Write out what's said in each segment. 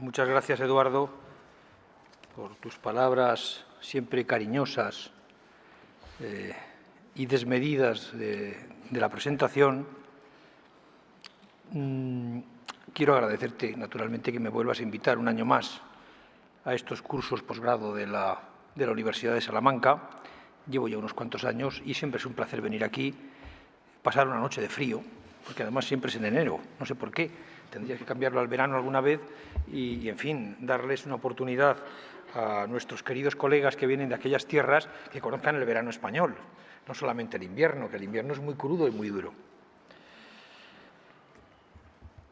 Muchas gracias, Eduardo, por tus palabras siempre cariñosas y desmedidas de la presentación. Quiero agradecerte, naturalmente, que me vuelvas a invitar un año más a estos cursos posgrado de la Universidad de Salamanca. Llevo ya unos cuantos años y siempre es un placer venir aquí, pasar una noche de frío, porque además siempre es en enero, no sé por qué. Tendrías que cambiarlo al verano alguna vez y, en fin, darles una oportunidad a nuestros queridos colegas que vienen de aquellas tierras que conozcan el verano español, no solamente el invierno, que el invierno es muy crudo y muy duro.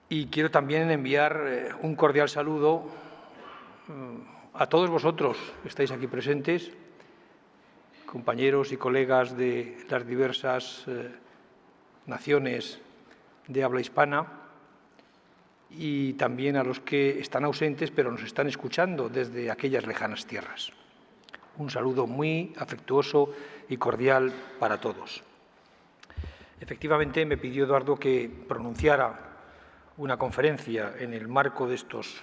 Y quiero también enviar un cordial saludo a todos vosotros que estáis aquí presentes, compañeros y colegas de las diversas naciones de habla hispana, y también a los que están ausentes pero nos están escuchando desde aquellas lejanas tierras. Un saludo muy afectuoso y cordial para todos. Efectivamente, me pidió Eduardo que pronunciara una conferencia en el marco de estos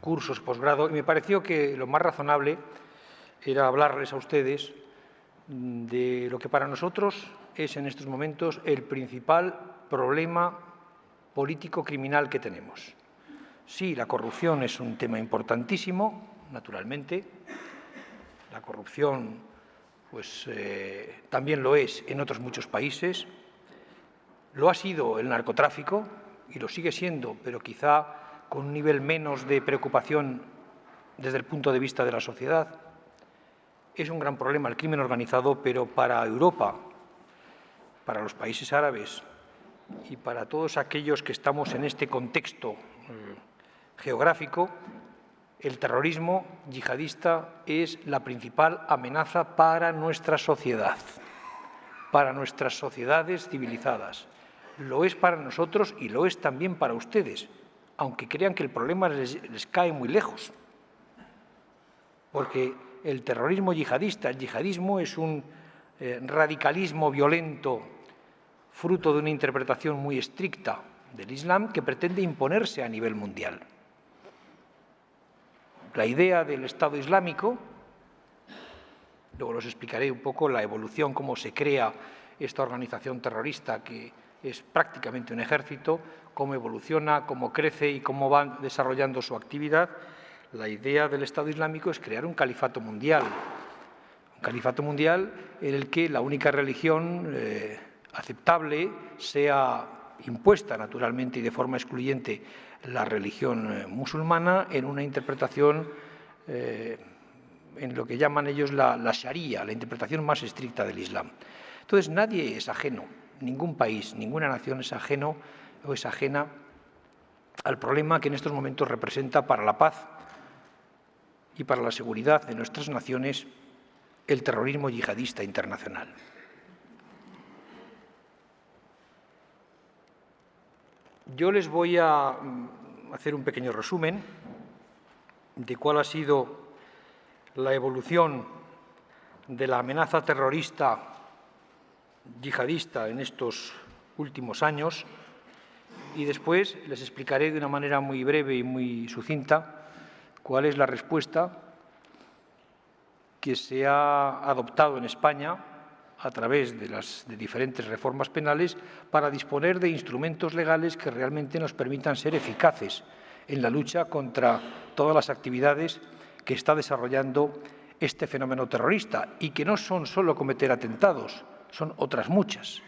cursos posgrado y me pareció que lo más razonable era hablarles a ustedes de lo que para nosotros es en estos momentos el principal problema político-criminal que tenemos. Sí, la corrupción es un tema importantísimo, naturalmente. La corrupción pues, también lo es en otros muchos países. Lo ha sido el narcotráfico y lo sigue siendo, pero quizá con un nivel menos de preocupación desde el punto de vista de la sociedad. Es un gran problema el crimen organizado, pero para Europa, para los países árabes y para todos aquellos que estamos en este contexto geográfico, el terrorismo yihadista es la principal amenaza para nuestra sociedad, para nuestras sociedades civilizadas. Lo es para nosotros y lo es también para ustedes, aunque crean que el problema les cae muy lejos, porque el terrorismo yihadista, el yihadismo es un radicalismo violento fruto de una interpretación muy estricta del Islam que pretende imponerse a nivel mundial. La idea del Estado Islámico, luego les explicaré un poco la evolución, cómo se crea esta organización terrorista que es prácticamente un ejército, cómo evoluciona, cómo crece y cómo va desarrollando su actividad. La idea del Estado Islámico es crear un califato mundial en el que la única religión aceptable sea impuesta naturalmente y de forma excluyente la religión musulmana en una interpretación en lo que llaman ellos la Sharia, la interpretación más estricta del Islam. Entonces nadie es ajeno, ningún país, ninguna nación es ajeno o es ajena al problema que en estos momentos representa para la paz y para la seguridad de nuestras naciones el terrorismo yihadista internacional. Yo les voy a hacer un pequeño resumen de cuál ha sido la evolución de la amenaza terrorista yihadista en estos últimos años y después les explicaré de una manera muy breve y muy sucinta cuál es la respuesta que se ha adoptado en España a través de diferentes reformas penales para disponer de instrumentos legales que realmente nos permitan ser eficaces en la lucha contra todas las actividades que está desarrollando este fenómeno terrorista y que no son solo cometer atentados, son otras muchas.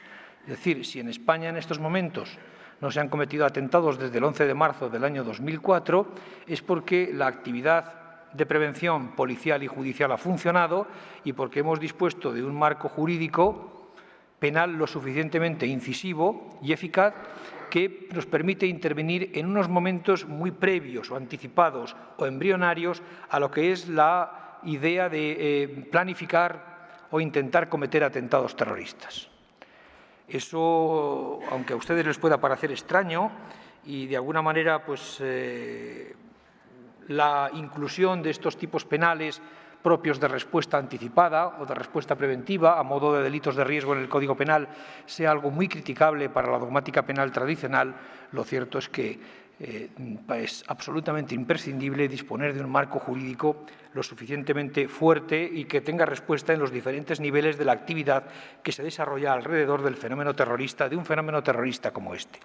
Es decir, si en España en estos momentos no se han cometido atentados desde el 11 de marzo del año 2004, es porque la actividad de prevención policial y judicial ha funcionado y porque hemos dispuesto de un marco jurídico penal lo suficientemente incisivo y eficaz que nos permite intervenir en unos momentos muy previos o anticipados o embrionarios a lo que es la idea de planificar o intentar cometer atentados terroristas. Eso, aunque a ustedes les pueda parecer extraño y de alguna manera pues la inclusión de estos tipos penales propios de respuesta anticipada o de respuesta preventiva a modo de delitos de riesgo en el Código Penal sea algo muy criticable para la dogmática penal tradicional, lo cierto es que es absolutamente imprescindible disponer de un marco jurídico lo suficientemente fuerte y que tenga respuesta en los diferentes niveles de la actividad que se desarrolla alrededor del fenómeno terrorista, de un fenómeno terrorista como este.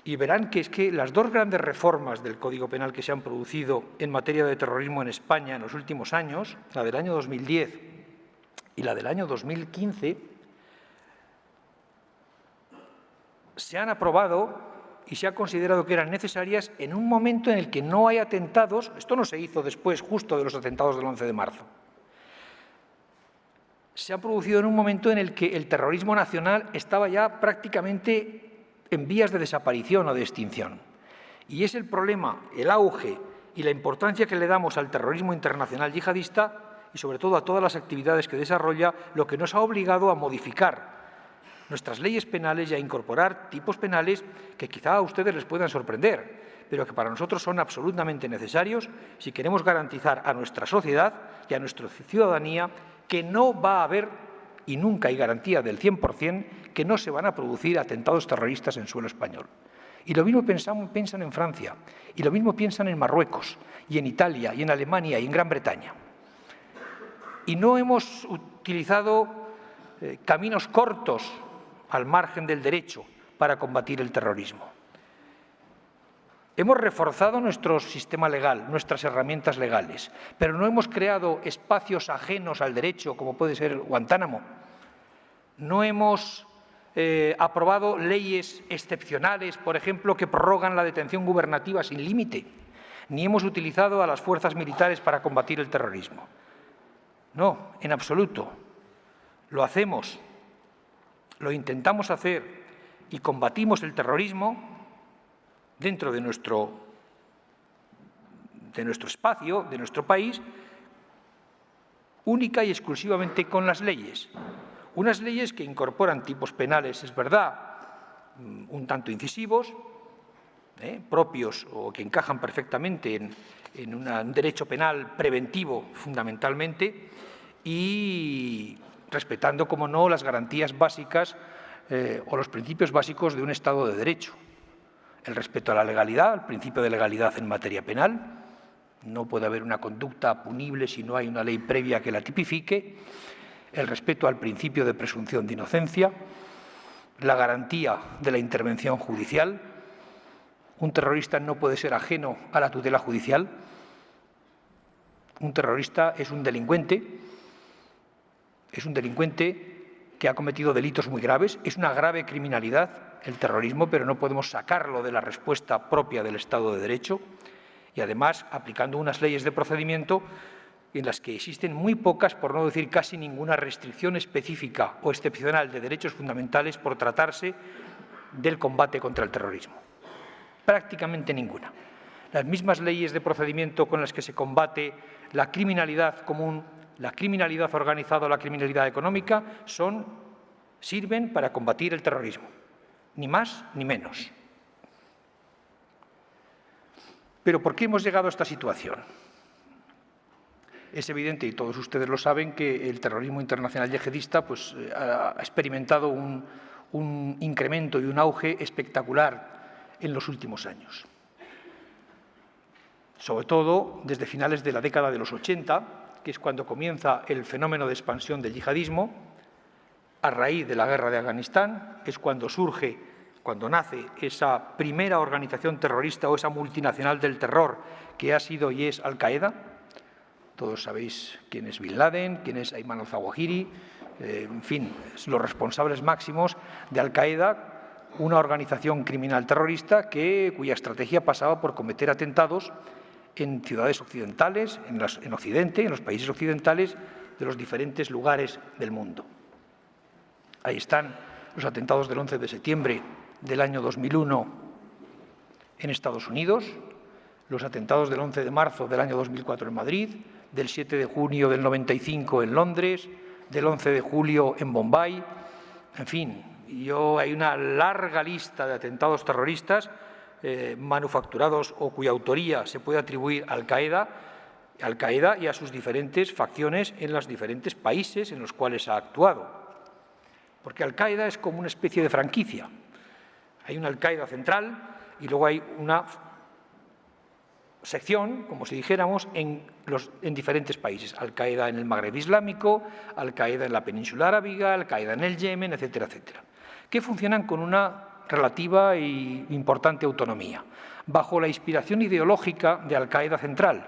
Y verán que es que las dos grandes reformas del Código Penal que se han producido en materia de terrorismo en España en los últimos años, la del año 2010 y la del año 2015, se han aprobado y se ha considerado que eran necesarias en un momento en el que no hay atentados. Esto no se hizo después justo de los atentados del 11 de marzo. Se ha producido en un momento en el que el terrorismo nacional estaba ya prácticamente en vías de desaparición o de extinción. Y es el problema, el auge y la importancia que le damos al terrorismo internacional yihadista y sobre todo a todas las actividades que desarrolla, lo que nos ha obligado a modificar nuestras leyes penales y a incorporar tipos penales que quizá a ustedes les puedan sorprender, pero que para nosotros son absolutamente necesarios si queremos garantizar a nuestra sociedad y a nuestra ciudadanía que no va a haber, y nunca hay garantía del 100%, que no se van a producir atentados terroristas en suelo español. Y lo mismo piensan en Francia, y lo mismo piensan en Marruecos, y en Italia, y en Alemania, y en Gran Bretaña. Y no hemos utilizado caminos cortos al margen del derecho para combatir el terrorismo. Hemos reforzado nuestro sistema legal, nuestras herramientas legales, pero no hemos creado espacios ajenos al derecho, como puede ser Guantánamo. No hemos aprobado leyes excepcionales, por ejemplo, que prorrogan la detención gubernativa sin límite, ni hemos utilizado a las fuerzas militares para combatir el terrorismo. No, en absoluto. Lo hacemos, lo intentamos hacer y combatimos el terrorismo dentro de nuestro espacio, de nuestro país, única y exclusivamente con las leyes. Unas leyes que incorporan tipos penales, es verdad, un tanto incisivos, propios o que encajan perfectamente en un derecho penal preventivo fundamentalmente y respetando, como no, las garantías básicas o los principios básicos de un Estado de Derecho. El respeto a la legalidad, el principio de legalidad en materia penal. No puede haber una conducta punible si no hay una ley previa que la tipifique. El respeto al principio de presunción de inocencia. La garantía de la intervención judicial. Un terrorista no puede ser ajeno a la tutela judicial. Un terrorista es un delincuente. Es un delincuente que ha cometido delitos muy graves. Es una grave criminalidad el terrorismo, pero no podemos sacarlo de la respuesta propia del Estado de Derecho y, además, aplicando unas leyes de procedimiento en las que existen muy pocas, por no decir casi ninguna, restricción específica o excepcional de derechos fundamentales por tratarse del combate contra el terrorismo. Prácticamente ninguna. Las mismas leyes de procedimiento con las que se combate la criminalidad común, la criminalidad organizada o la criminalidad económica sirven para combatir el terrorismo. Ni más ni menos. Pero ¿por qué hemos llegado a esta situación? Es evidente, y todos ustedes lo saben, que el terrorismo internacional yihadista ha experimentado un incremento y un auge espectacular en los últimos años. Sobre todo desde finales de la década de los 80, que es cuando comienza el fenómeno de expansión del yihadismo. A raíz de la guerra de Afganistán es cuando nace esa primera organización terrorista o esa multinacional del terror que ha sido y es Al-Qaeda. Todos sabéis quién es Bin Laden, quién es Ayman al-Zawahiri, en fin, los responsables máximos de Al-Qaeda, una organización criminal terrorista cuya estrategia pasaba por cometer atentados en ciudades occidentales, en Occidente, en los países occidentales de los diferentes lugares del mundo. Ahí están los atentados del 11 de septiembre del año 2001 en Estados Unidos, los atentados del 11 de marzo del año 2004 en Madrid, del 7 de junio del 95 en Londres, del 11 de julio en Bombay. En fin, hay una larga lista de atentados terroristas manufacturados o cuya autoría se puede atribuir a Al-Qaeda y a sus diferentes facciones en los diferentes países en los cuales ha actuado. Porque Al-Qaeda es como una especie de franquicia. Hay una Al-Qaeda central, y luego hay una sección, como si dijéramos, en diferentes países. Al-Qaeda en el Magreb Islámico, Al-Qaeda en la península arábiga, Al-Qaeda en el Yemen, etcétera, etcétera, que funcionan con una relativa e importante autonomía, bajo la inspiración ideológica de Al-Qaeda central,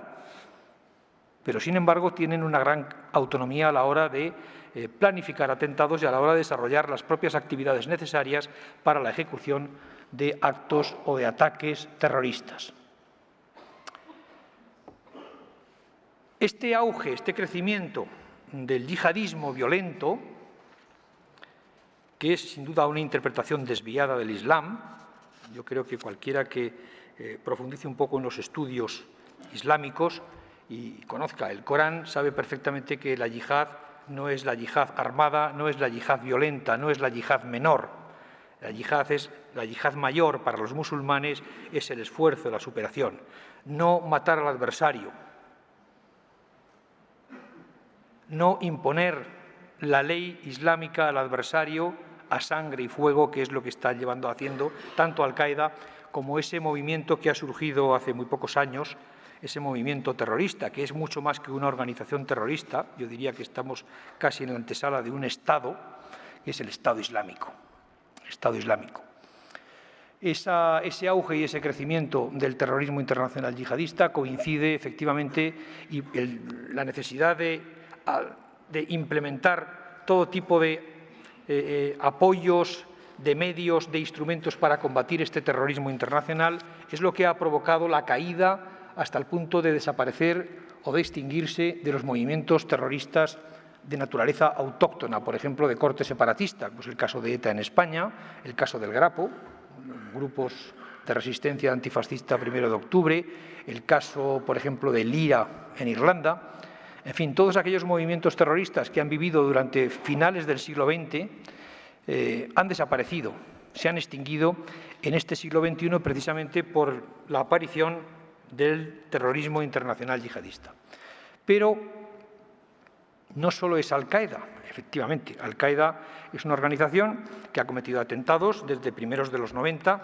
pero sin embargo tienen una gran autonomía a la hora de planificar atentados y a la hora de desarrollar las propias actividades necesarias para la ejecución de actos o de ataques terroristas. Este auge, este crecimiento del yihadismo violento, que es sin duda una interpretación desviada del Islam, yo creo que cualquiera que profundice un poco en los estudios islámicos y conozca el Corán sabe perfectamente que la yihad no es la yihad armada, no es la yihad violenta, no es la yihad menor. La yihad mayor para los musulmanes es el esfuerzo, la superación, no matar al adversario, no imponer la ley islámica al adversario a sangre y fuego, que es lo que está haciendo tanto Al-Qaeda como ese movimiento que ha surgido hace muy pocos años, ese movimiento terrorista, que es mucho más que una organización terrorista. Yo diría que estamos casi en la antesala de un Estado, que es el Estado Islámico. Ese auge y ese crecimiento del terrorismo internacional yihadista coincide efectivamente y la necesidad de implementar todo tipo de apoyos, de medios, de instrumentos para combatir este terrorismo internacional es lo que ha provocado la caída hasta el punto de desaparecer o de extinguirse de los movimientos terroristas de naturaleza autóctona, por ejemplo, de corte separatista, pues el caso de ETA en España, el caso del Grapo, grupos de resistencia antifascista 1 de octubre, el caso, por ejemplo, del IRA en Irlanda. En fin, todos aquellos movimientos terroristas que han vivido durante finales del siglo XX han desaparecido, se han extinguido en este siglo XXI precisamente por la aparición del terrorismo internacional yihadista. Pero no solo es Al-Qaeda, efectivamente. Al-Qaeda es una organización que ha cometido atentados desde primeros de los 90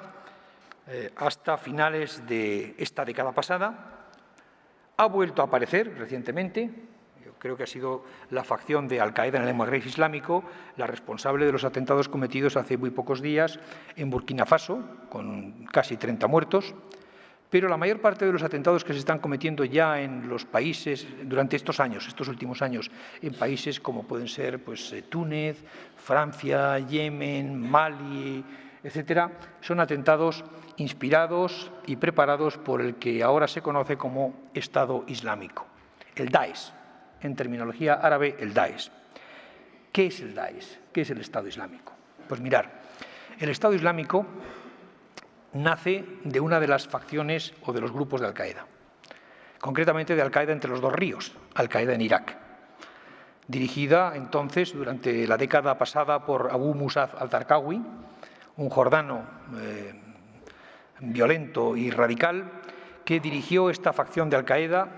hasta finales de esta década pasada. Ha vuelto a aparecer recientemente. Yo creo que ha sido la facción de Al-Qaeda en el Magreb Islámico la responsable de los atentados cometidos hace muy pocos días en Burkina Faso, con casi 30 muertos. Pero la mayor parte de los atentados que se están cometiendo ya en los países, durante estos últimos años, en países como pueden ser Túnez, Francia, Yemen, Mali, etcétera, son atentados inspirados y preparados por el que ahora se conoce como Estado Islámico, el Daesh, en terminología árabe, el Daesh. ¿Qué es el Daesh? ¿Qué es el Estado Islámico? Pues mirar, el Estado Islámico nace de una de las facciones o de los grupos de Al-Qaeda, concretamente de Al-Qaeda entre los dos ríos, Al-Qaeda en Irak, dirigida entonces durante la década pasada por Abu Musab al-Zarqawi, un jordano violento y radical que dirigió esta facción de Al-Qaeda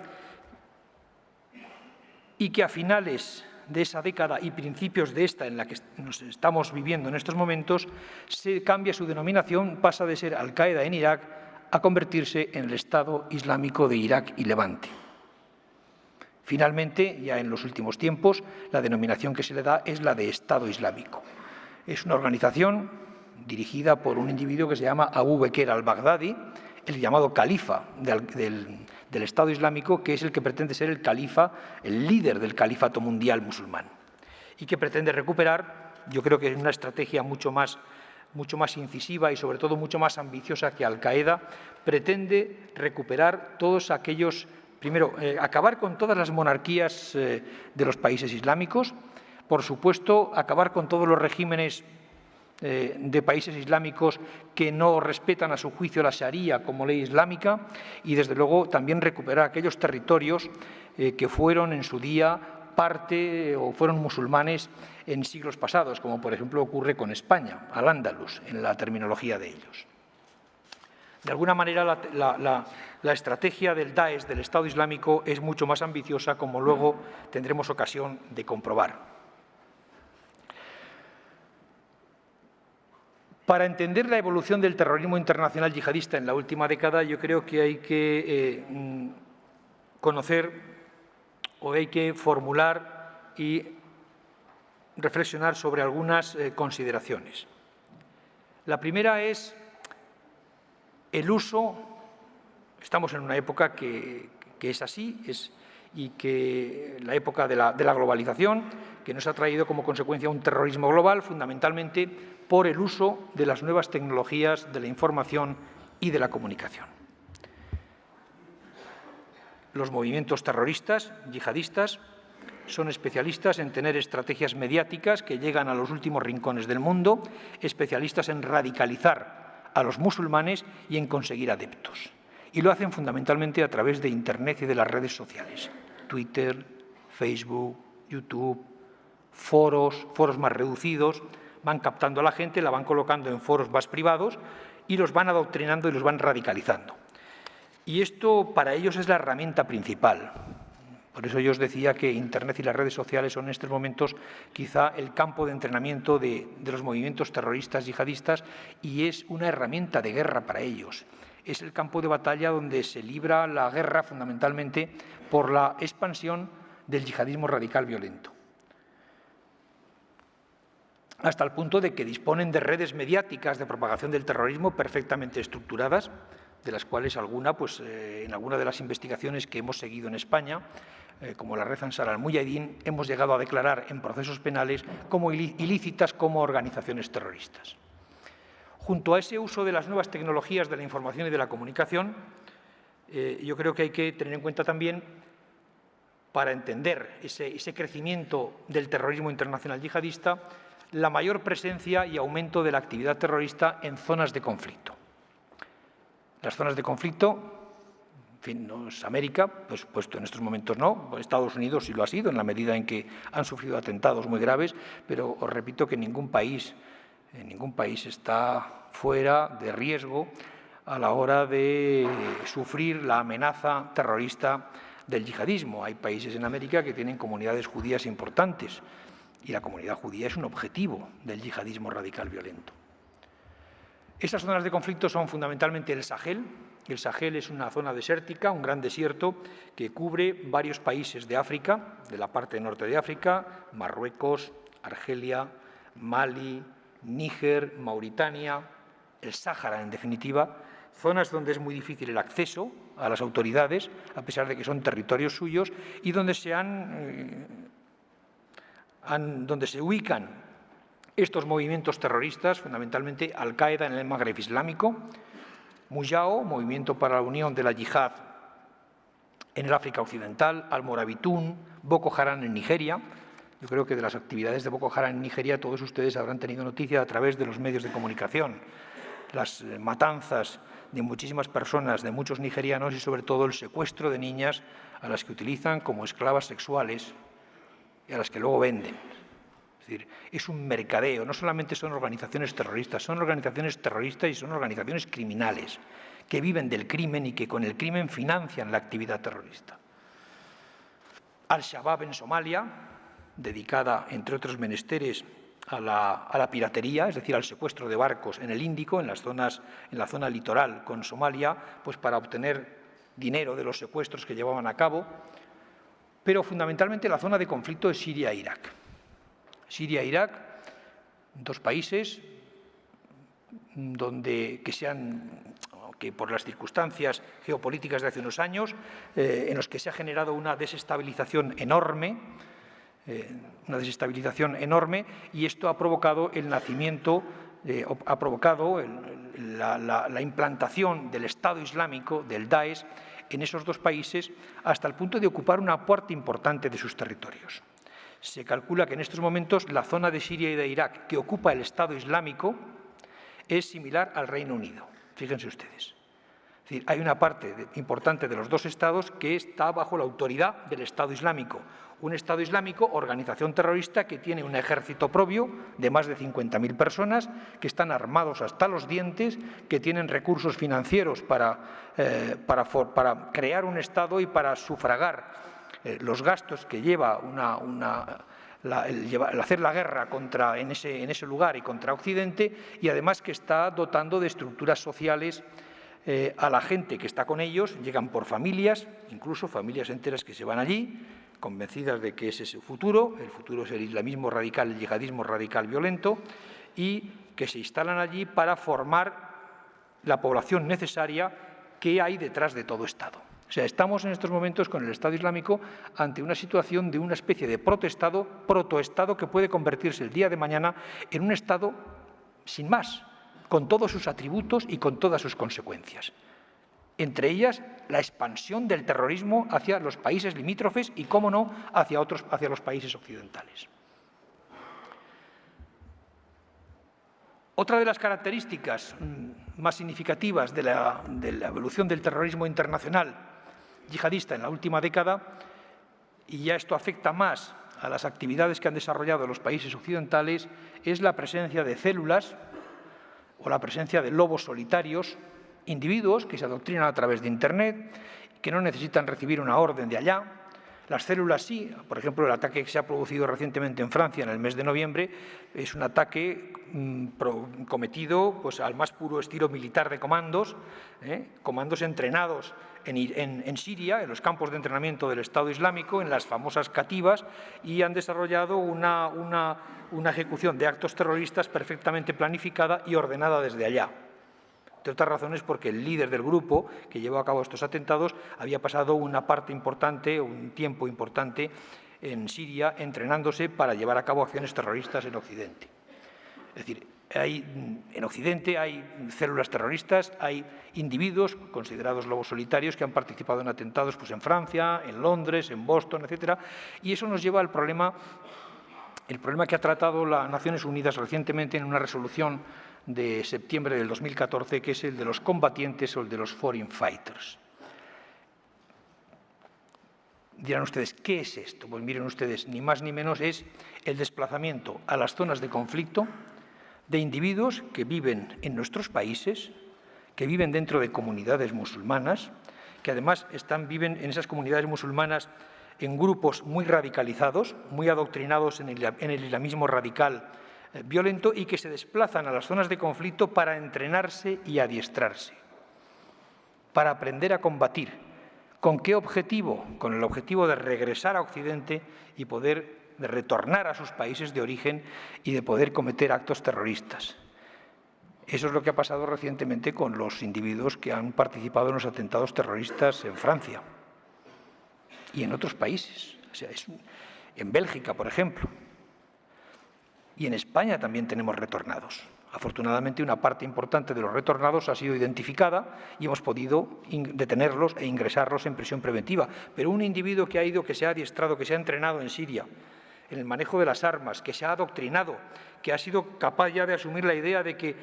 y que a finales de esa década y principios de esta en la que nos estamos viviendo en estos momentos, se cambia su denominación, pasa de ser Al-Qaeda en Irak a convertirse en el Estado Islámico de Irak y Levante. Finalmente, ya en los últimos tiempos, la denominación que se le da es la de Estado Islámico. Es una organización dirigida por un individuo que se llama Abu Bakr al-Baghdadi, el llamado califa del Estado Islámico, que es el que pretende ser el califa, el líder del califato mundial musulmán, y que pretende recuperar, yo creo que es una estrategia mucho más incisiva y sobre todo mucho más ambiciosa que Al-Qaeda, pretende recuperar todos aquellos, primero, acabar con todas las monarquías de los países islámicos, por supuesto, acabar con todos los regímenes de países islámicos que no respetan a su juicio la Sharia como ley islámica y, desde luego, también recuperar aquellos territorios que fueron en su día parte o fueron musulmanes en siglos pasados, como por ejemplo ocurre con España, al-Ándalus, en la terminología de ellos. De alguna manera, la estrategia del Daesh, del Estado Islámico, es mucho más ambiciosa, como luego tendremos ocasión de comprobar. Para entender la evolución del terrorismo internacional yihadista en la última década, yo creo que hay que conocer o hay que formular y reflexionar sobre algunas consideraciones. La primera es el uso. Estamos en una época que es así, y que la época de la globalización, que nos ha traído como consecuencia un terrorismo global, fundamentalmente por el uso de las nuevas tecnologías de la información y de la comunicación. Los movimientos terroristas, yihadistas, son especialistas en tener estrategias mediáticas que llegan a los últimos rincones del mundo, especialistas en radicalizar a los musulmanes y en conseguir adeptos. Y lo hacen fundamentalmente a través de Internet y de las redes sociales. Twitter, Facebook, YouTube, foros más reducidos, van captando a la gente, la van colocando en foros más privados y los van adoctrinando y los van radicalizando. Y esto para ellos es la herramienta principal. Por eso yo os decía que Internet y las redes sociales son en estos momentos quizá el campo de entrenamiento de los movimientos terroristas yihadistas, y es una herramienta de guerra para ellos. Es el campo de batalla donde se libra la guerra fundamentalmente por la expansión del yihadismo radical violento. Hasta el punto de que disponen de redes mediáticas de propagación del terrorismo perfectamente estructuradas, de las cuales en alguna de las investigaciones que hemos seguido en España, como la red Ansar al-Mujahideen, hemos llegado a declarar en procesos penales como ilícitas como organizaciones terroristas. Junto a ese uso de las nuevas tecnologías de la información y de la comunicación, yo creo que hay que tener en cuenta también, para entender ese crecimiento del terrorismo internacional yihadista, la mayor presencia y aumento de la actividad terrorista en zonas de conflicto. Las zonas de conflicto, en fin, no es América, pues puesto en estos momentos no, Estados Unidos sí lo ha sido en la medida en que han sufrido atentados muy graves, pero os repito que ningún país está fuera de riesgo a la hora de sufrir la amenaza terrorista del yihadismo. Hay países en América que tienen comunidades judías importantes y la comunidad judía es un objetivo del yihadismo radical violento. Esas zonas de conflicto son fundamentalmente el Sahel. El Sahel es una zona desértica, un gran desierto que cubre varios países de África, de la parte norte de África, Marruecos, Argelia, Mali, Níger, Mauritania, el Sáhara, en definitiva, zonas donde es muy difícil el acceso a las autoridades, a pesar de que son territorios suyos, y donde donde se ubican estos movimientos terroristas, fundamentalmente Al-Qaeda en el Magreb Islámico, Mujao, Movimiento para la Unión de la Yihad en el África Occidental, Al-Morabitun, Boko Haram en Nigeria. Yo creo que de las actividades de Boko Haram en Nigeria todos ustedes habrán tenido noticia a través de los medios de comunicación. Las matanzas de muchísimas personas, de muchos nigerianos, y sobre todo el secuestro de niñas a las que utilizan como esclavas sexuales y a las que luego venden. Es decir, es un mercadeo, no solamente son organizaciones terroristas, son organizaciones terroristas y son organizaciones criminales que viven del crimen y que con el crimen financian la actividad terrorista. Al-Shabaab en Somalia, dedicada, entre otros menesteres, a la piratería, es decir, al secuestro de barcos en el Índico, en la zona litoral con Somalia, pues para obtener dinero de los secuestros que llevaban a cabo. Pero fundamentalmente la zona de conflicto es Siria e Irak. Siria e Irak, dos países que por las circunstancias geopolíticas de hace unos años, en los que se ha generado una desestabilización enorme, y esto ha provocado el nacimiento, ha provocado la implantación del Estado Islámico, del Daesh, en esos dos países, hasta el punto de ocupar una parte importante de sus territorios. Se calcula que en estos momentos la zona de Siria y de Irak que ocupa el Estado Islámico es similar al Reino Unido. Fíjense ustedes. Es decir, hay una parte importante de los dos estados que está bajo la autoridad del Estado Islámico. Un Estado Islámico, organización terrorista, que tiene un ejército propio de más de 50.000 personas, que están armados hasta los dientes, que tienen recursos financieros para crear un Estado y para sufragar los gastos que lleva el hacer la guerra en ese lugar y contra Occidente, y además que está dotando de estructuras sociales a la gente que está con ellos. Llegan por familias, incluso familias enteras que se van allí, convencidas de que ese es su futuro. El futuro es el islamismo radical, el yihadismo radical violento, y que se instalan allí para formar la población necesaria que hay detrás de todo Estado. O sea, estamos en estos momentos con el Estado Islámico ante una situación de una especie de protoestado que puede convertirse el día de mañana en un Estado sin más, con todos sus atributos y con todas sus consecuencias. Entre ellas, la expansión del terrorismo hacia los países limítrofes y, cómo no, hacia los países occidentales. Otra de las características más significativas de la evolución del terrorismo internacional yihadista en la última década, y ya esto afecta más a las actividades que han desarrollado los países occidentales, es la presencia de células o la presencia de lobos solitarios, individuos que se adoctrinan a través de Internet, que no necesitan recibir una orden de allá. Las células sí. Por ejemplo, el ataque que se ha producido recientemente en Francia en el mes de noviembre es un ataque cometido pues, al más puro estilo militar de comandos, comandos entrenados en Siria, en los campos de entrenamiento del Estado Islámico, en las famosas Kativas, y han desarrollado una ejecución de actos terroristas perfectamente planificada y ordenada desde allá. Entre otras razones porque el líder del grupo que llevó a cabo estos atentados había pasado una parte importante, un tiempo importante en Siria entrenándose para llevar a cabo acciones terroristas en Occidente. Es decir, en Occidente hay células terroristas, hay individuos considerados lobos solitarios que han participado en atentados pues, en Francia, en Londres, en Boston, etc. Y eso nos lleva al problema que ha tratado las Naciones Unidas recientemente en una resolución de septiembre del 2014, que es el de los combatientes o el de los foreign fighters. Dirán ustedes, ¿qué es esto? Pues miren ustedes, ni más ni menos es el desplazamiento a las zonas de conflicto de individuos que viven en nuestros países, que viven dentro de comunidades musulmanas, que además viven en esas comunidades musulmanas en grupos muy radicalizados, muy adoctrinados en el islamismo radical violento, y que se desplazan a las zonas de conflicto para entrenarse y adiestrarse, para aprender a combatir. ¿Con qué objetivo? Con el objetivo de regresar a Occidente y de retornar a sus países de origen y de poder cometer actos terroristas. Eso es lo que ha pasado recientemente con los individuos que han participado en los atentados terroristas en Francia y en otros países. O sea, en Bélgica, por ejemplo. Y en España también tenemos retornados. Afortunadamente, una parte importante de los retornados ha sido identificada y hemos podido detenerlos e ingresarlos en prisión preventiva. Pero un individuo que se ha adiestrado, que se ha entrenado en Siria, en el manejo de las armas, que se ha adoctrinado, que ha sido capaz ya de asumir la idea de que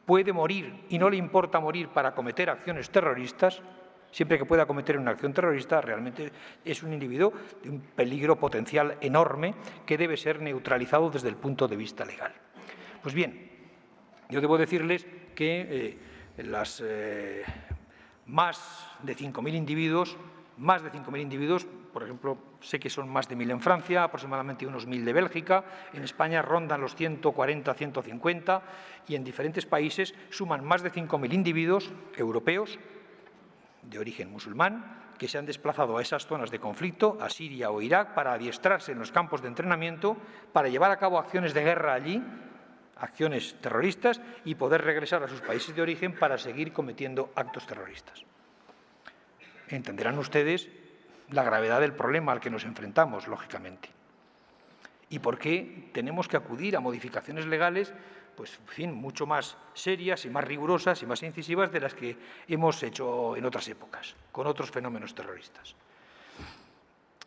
puede morir y no le importa morir para cometer acciones terroristas, siempre que pueda cometer una acción terrorista, realmente es un individuo de un peligro potencial enorme que debe ser neutralizado desde el punto de vista legal. Pues bien, yo debo decirles que más de 5.000 individuos, por ejemplo, sé que son más de 1.000 en Francia, aproximadamente unos 1.000 de Bélgica, en España rondan los 140, 150, y en diferentes países suman más de 5.000 individuos europeos de origen musulmán que se han desplazado a esas zonas de conflicto, a Siria o Irak, para adiestrarse en los campos de entrenamiento, para llevar a cabo acciones de guerra allí, acciones terroristas, y poder regresar a sus países de origen para seguir cometiendo actos terroristas. Entenderán ustedes la gravedad del problema al que nos enfrentamos, lógicamente, y por qué tenemos que acudir a modificaciones legales pues, en fin, mucho más serias y más rigurosas y más incisivas de las que hemos hecho en otras épocas, con otros fenómenos terroristas.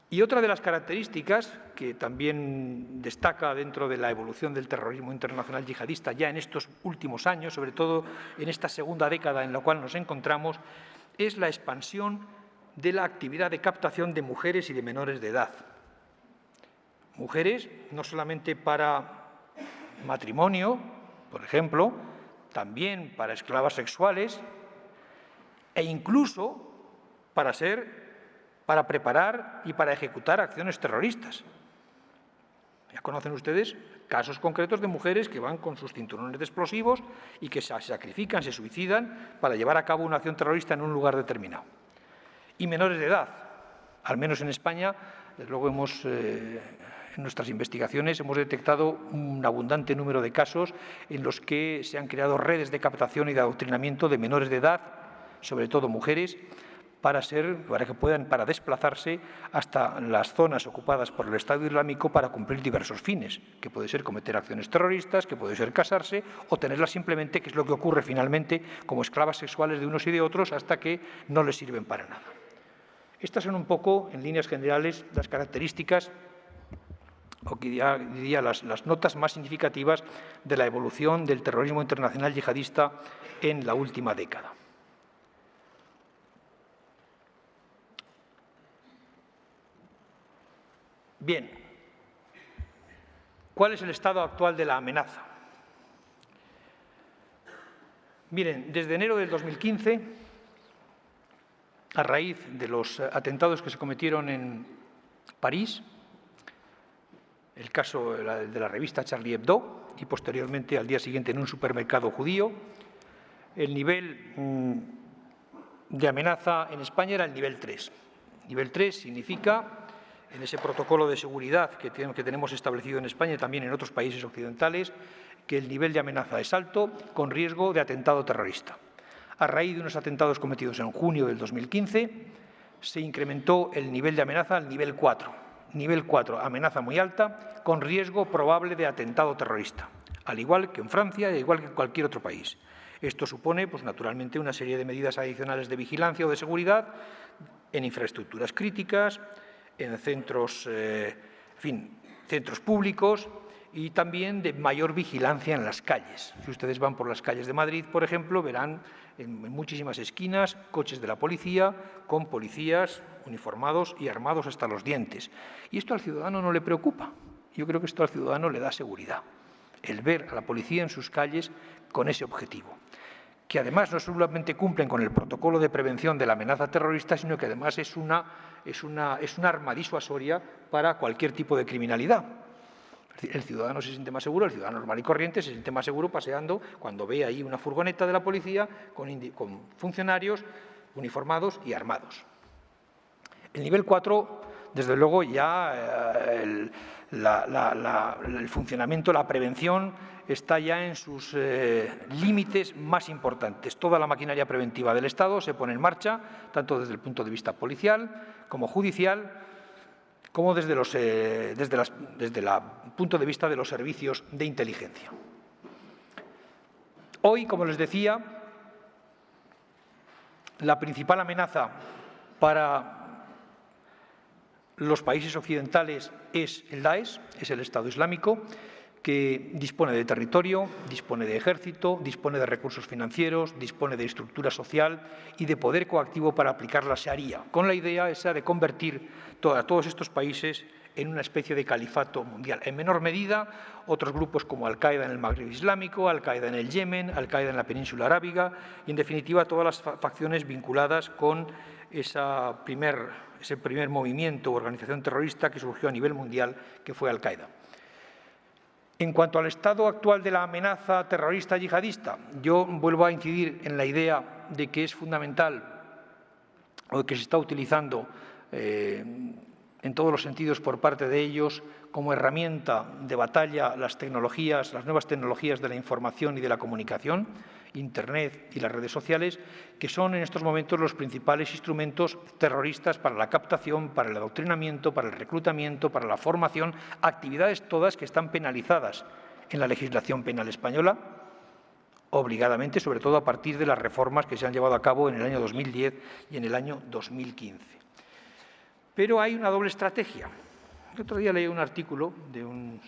Y otra de las características que también destaca dentro de la evolución del terrorismo internacional yihadista ya en estos últimos años, sobre todo en esta segunda década en la cual nos encontramos, es la expansión de la actividad de captación de mujeres y de menores de edad. Mujeres no solamente para matrimonio, por ejemplo, también para esclavas sexuales e incluso para para preparar y para ejecutar acciones terroristas. Ya conocen ustedes casos concretos de mujeres que van con sus cinturones de explosivos y que se sacrifican, se suicidan para llevar a cabo una acción terrorista en un lugar determinado. Y menores de edad, al menos en España, desde luego en nuestras investigaciones hemos detectado un abundante número de casos en los que se han creado redes de captación y de adoctrinamiento de menores de edad, sobre todo mujeres, para desplazarse hasta las zonas ocupadas por el Estado Islámico para cumplir diversos fines, que puede ser cometer acciones terroristas, que puede ser casarse o tenerlas simplemente, que es lo que ocurre finalmente, como esclavas sexuales de unos y de otros hasta que no les sirven para nada. Estas son un poco, en líneas generales, las características o diría las notas más significativas de la evolución del terrorismo internacional yihadista en la última década. Bien, ¿cuál es el estado actual de la amenaza? Miren, desde enero del 2015, a raíz de los atentados que se cometieron en París, el caso de la revista Charlie Hebdo y posteriormente al día siguiente en un supermercado judío, el nivel de amenaza en España era el nivel 3. Nivel 3 significa, en ese protocolo de seguridad que tenemos establecido en España y también en otros países occidentales, que el nivel de amenaza es alto con riesgo de atentado terrorista. A raíz de unos atentados cometidos en junio del 2015, se incrementó el nivel de amenaza al nivel 4. Nivel 4, amenaza muy alta, con riesgo probable de atentado terrorista, al igual que en Francia y al igual que en cualquier otro país. Esto supone, pues, naturalmente, una serie de medidas adicionales de vigilancia o de seguridad en infraestructuras críticas, en centros, centros públicos y también de mayor vigilancia en las calles. Si ustedes van por las calles de Madrid, por ejemplo, verán en muchísimas esquinas coches de la policía con policías uniformados y armados hasta los dientes. Y esto al ciudadano no le preocupa. Yo creo que esto al ciudadano le da seguridad, el ver a la policía en sus calles con ese objetivo, que además no solamente cumplen con el protocolo de prevención de la amenaza terrorista, sino que además es una arma disuasoria para cualquier tipo de criminalidad. El ciudadano se siente más seguro, el ciudadano normal y corriente se siente más seguro paseando cuando ve ahí una furgoneta de la policía con funcionarios uniformados y armados. El nivel 4, desde luego, ya el funcionamiento, la prevención está ya en sus límites más importantes. Toda la maquinaria preventiva del Estado se pone en marcha, tanto desde el punto de vista policial como judicial, como desde el punto de vista de los servicios de inteligencia. Hoy, como les decía, la principal amenaza para los países occidentales es el Daesh, es el Estado Islámico, que dispone de territorio, dispone de ejército, dispone de recursos financieros, dispone de estructura social y de poder coactivo para aplicar la Sharia, con la idea esa de convertir a todos estos países en una especie de califato mundial. En menor medida, otros grupos como Al-Qaeda en el Magreb Islámico, Al-Qaeda en el Yemen, Al-Qaeda en la península arábiga y, en definitiva, todas las facciones vinculadas con ese primer movimiento o organización terrorista que surgió a nivel mundial, que fue Al-Qaeda. En cuanto al estado actual de la amenaza terrorista yihadista, yo vuelvo a incidir en la idea de que es fundamental o que se está utilizando en todos los sentidos por parte de ellos como herramienta de batalla las nuevas tecnologías de la información y de la comunicación, Internet y las redes sociales, que son en estos momentos los principales instrumentos terroristas para la captación, para el adoctrinamiento, para el reclutamiento, para la formación, actividades todas que están penalizadas en la legislación penal española, obligadamente, sobre todo a partir de las reformas que se han llevado a cabo en el año 2010 y en el año 2015. Pero hay una doble estrategia. El otro día leí un artículo